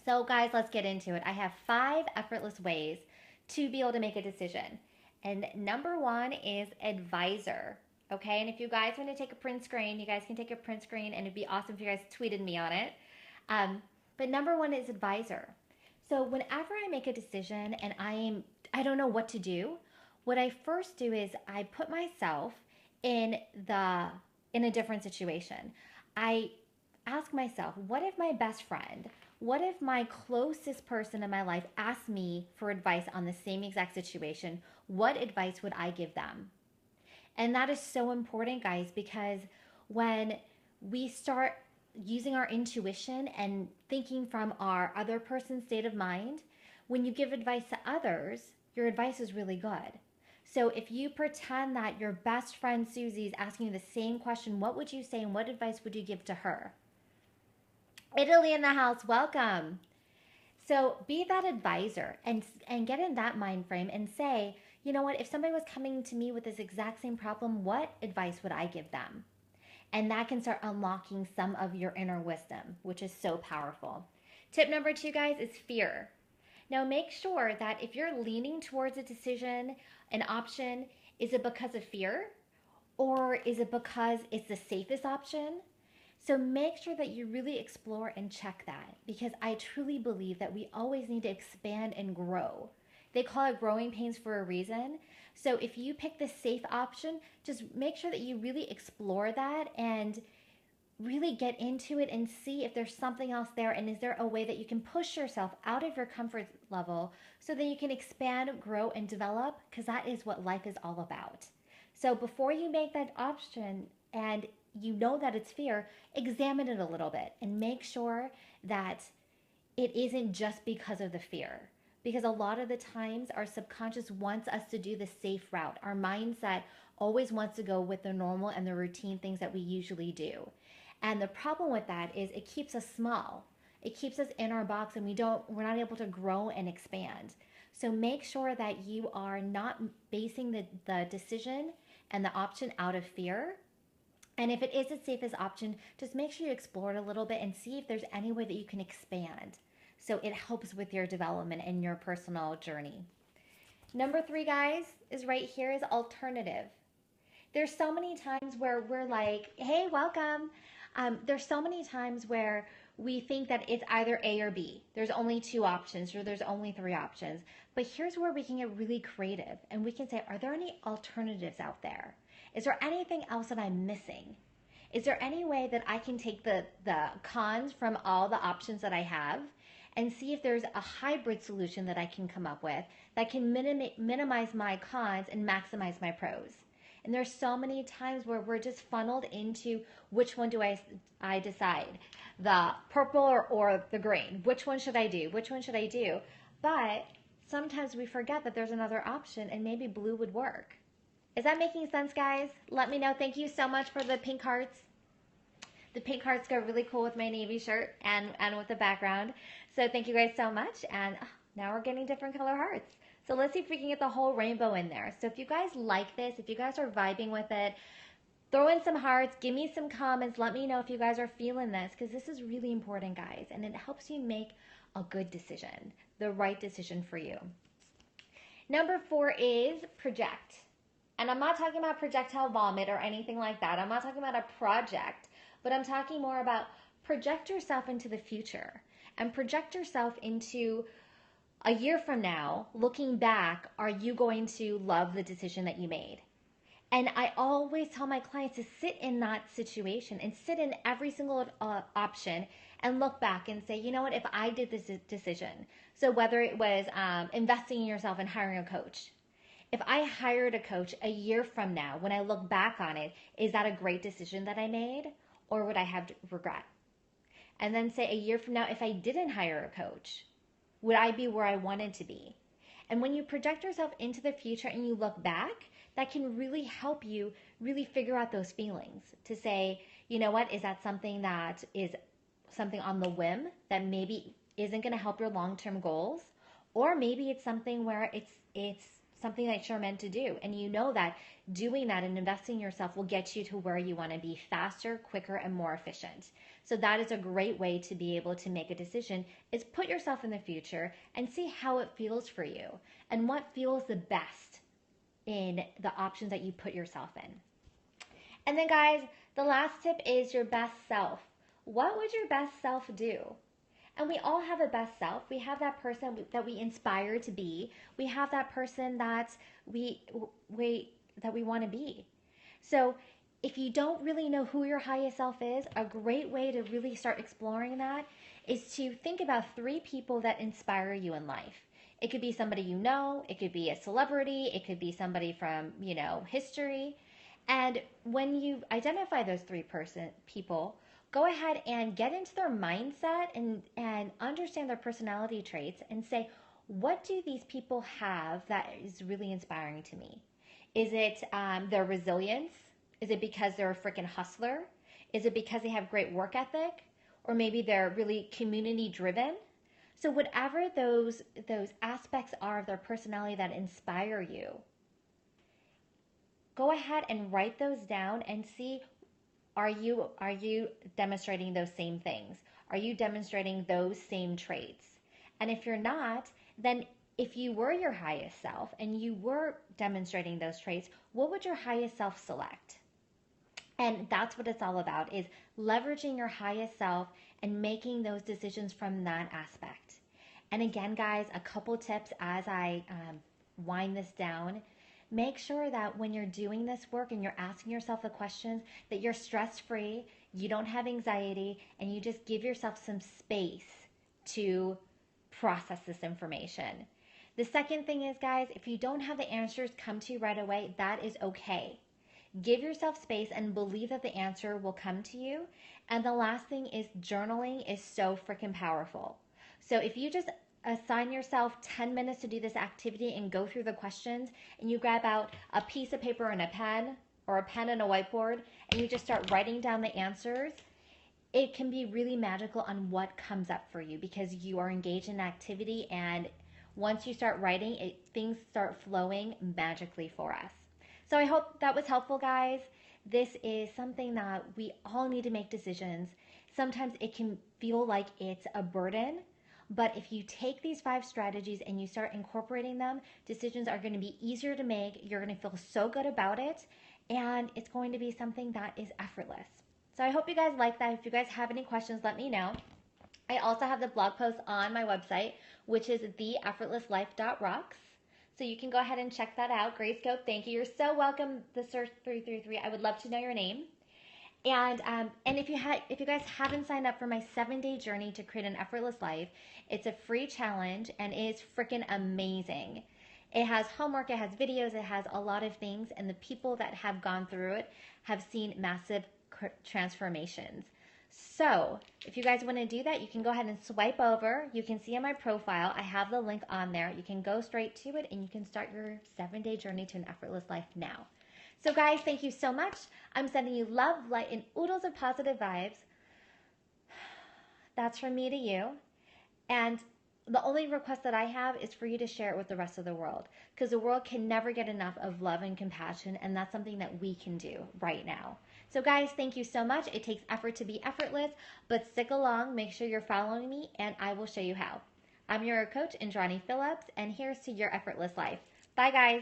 So guys, let's get into it. I have 5 effortless ways to be able to make a decision. And number 1 is advisor. Okay, and if you guys want to take a print screen, you guys can take a print screen, and it'd be awesome if you guys tweeted me on it. But number 1 is advisor. So whenever I make a decision and I don't know what to do, what I first do is I put myself in a different situation. I ask myself, what if my best friend, what if my closest person in my life asked me for advice on the same exact situation? What advice would I give them? And that is so important, guys, because when we start using our intuition and thinking from our other person's state of mind, when you give advice to others, your advice is really good. So if you pretend that your best friend Susie is asking you the same question, what would you say and what advice would you give to her? Italy in the house, welcome. So be that advisor and get in that mind frame and say, you know what, if somebody was coming to me with this exact same problem, what advice would I give them? And that can start unlocking some of your inner wisdom, which is so powerful. Tip number 2, guys, is fear. Now make sure that if you're leaning towards a decision, an option, is it because of fear or is it because it's the safest option? So make sure that you really explore and check that, because I truly believe that we always need to expand and grow. They call it growing pains for a reason. So if you pick the safe option, just make sure that you really explore that and really get into it and see if there's something else there, and is there a way that you can push yourself out of your comfort level so that you can expand, grow, and develop, because that is what life is all about. So before you make that option and you know that it's fear, examine it a little bit and make sure that it isn't just because of the fear. Because a lot of the times our subconscious wants us to do the safe route. Our mindset always wants to go with the normal and the routine things that we usually do. And the problem with that is it keeps us small. It keeps us in our box, and we're not able to grow and expand. So make sure that you are not basing the decision and the option out of fear. And if it is the safest option, just make sure you explore it a little bit and see if there's any way that you can expand, so it helps with your development and your personal journey. Number 3, guys, is right here, is alternative. There's so many times where we're like, hey, welcome. There's so many times where we think that it's either A or B. There's only 2 options, or there's only 3 options. But here's where we can get really creative and we can say, are there any alternatives out there? Is there anything else that I'm missing? Is there any way that I can take the cons from all the options that I have and see if there's a hybrid solution that I can come up with that can minimize my cons and maximize my pros? And there's so many times where we're just funneled into, which one do I decide? The purple or the green? Which one should I do? Which one should I do? But sometimes we forget that there's another option, and maybe blue would work. Is that making sense, guys? Let me know. Thank you so much for the pink hearts. The pink hearts go really cool with my navy shirt and with the background. So thank you guys so much. And now we're getting different color hearts. So let's see if we can get the whole rainbow in there. So if you guys like this, if you guys are vibing with it, throw in some hearts, give me some comments, let me know if you guys are feeling this, because this is really important, guys, and it helps you make a good decision, the right decision for you. Number 4 is project. And I'm not talking about projectile vomit or anything like that. I'm not talking about a project, but I'm talking more about project yourself into the future and project yourself into a year from now. Looking back, are you going to love the decision that you made? And I always tell my clients to sit in that situation and sit in every single option and look back and say, you know what, if I did this decision, so whether it was investing in yourself and hiring a coach, if I hired a coach a year from now, when I look back on it, is that a great decision that I made, or would I have regret? And then say a year from now, if I didn't hire a coach, would I be where I wanted to be? And when you project yourself into the future and you look back, that can really help you really figure out those feelings to say, you know what, is that something that is something on the whim that maybe isn't going to help your long-term goals? Or maybe it's something where it's something that you're meant to do. And you know that doing that and investing in yourself will get you to where you want to be faster, quicker, and more efficient. So that is a great way to be able to make a decision, is put yourself in the future and see how it feels for you and what feels the best in the options that you put yourself in. And then guys, the last tip is your best self. What would your best self do? And we all have a best self. We have that person that we inspire to be. We have that person that we want to be. So if you don't really know who your highest self is, a great way to really start exploring that is to think about 3 people that inspire you in life. It could be somebody you know, it could be a celebrity, it could be somebody from, history. And when you identify those 3 people, go ahead and get into their mindset and understand their personality traits and say, what do these people have that is really inspiring to me? Is it their resilience? Is it because they're a freaking hustler? Is it because they have great work ethic? Or maybe they're really community driven? So whatever those aspects are of their personality that inspire you, go ahead and write those down and see, are you demonstrating those same things? Are you demonstrating those same traits? And if you're not, then if you were your highest self and you were demonstrating those traits, what would your highest self select? And that's what it's all about, is leveraging your highest self and making those decisions from that aspect. And again, guys, a couple tips as I wind this down. Make sure that when you're doing this work and you're asking yourself the questions, that you're stress-free, you don't have anxiety, and you just give yourself some space to process this information. The second thing is, guys, if you don't have the answers come to you right away, that is okay. Give yourself space and believe that the answer will come to you. And the last thing is, journaling is so freaking powerful. So if you just assign yourself 10 minutes to do this activity and go through the questions, and you grab out a piece of paper and a pen, or a pen and a whiteboard, and you just start writing down the answers, it can be really magical on what comes up for you, because you are engaged in activity, and once you start writing, things start flowing magically for us. So I hope that was helpful, guys. This is something that we all need to make decisions. Sometimes it can feel like it's a burden, but if you take these 5 strategies and you start incorporating them, decisions are going to be easier to make. You're going to feel so good about it, and it's going to be something that is effortless. So I hope you guys like that. If you guys have any questions, let me know. I also have the blog post on my website, which is theeffortlesslife.rocks. So you can go ahead and check that out. Grace Cope, thank you. You're so welcome, the Search 333. I would love to know your name. And if you guys haven't signed up for my 7-day journey to create an effortless life, it's a free challenge and it is freaking amazing. It has homework, it has videos, it has a lot of things, and the people that have gone through it have seen massive transformations. So if you guys want to do that, you can go ahead and swipe over. You can see in my profile, I have the link on there. You can go straight to it and you can start your 7-day journey to an effortless life now. So guys, thank you so much. I'm sending you love, light, and oodles of positive vibes. That's from me to you. And the only request that I have is for you to share it with the rest of the world, because the world can never get enough of love and compassion, and that's something that we can do right now. So guys, thank you so much. It takes effort to be effortless, but stick along. Make sure you're following me, and I will show you how. I'm your coach, Indrani Phillips, and here's to your effortless life. Bye, guys.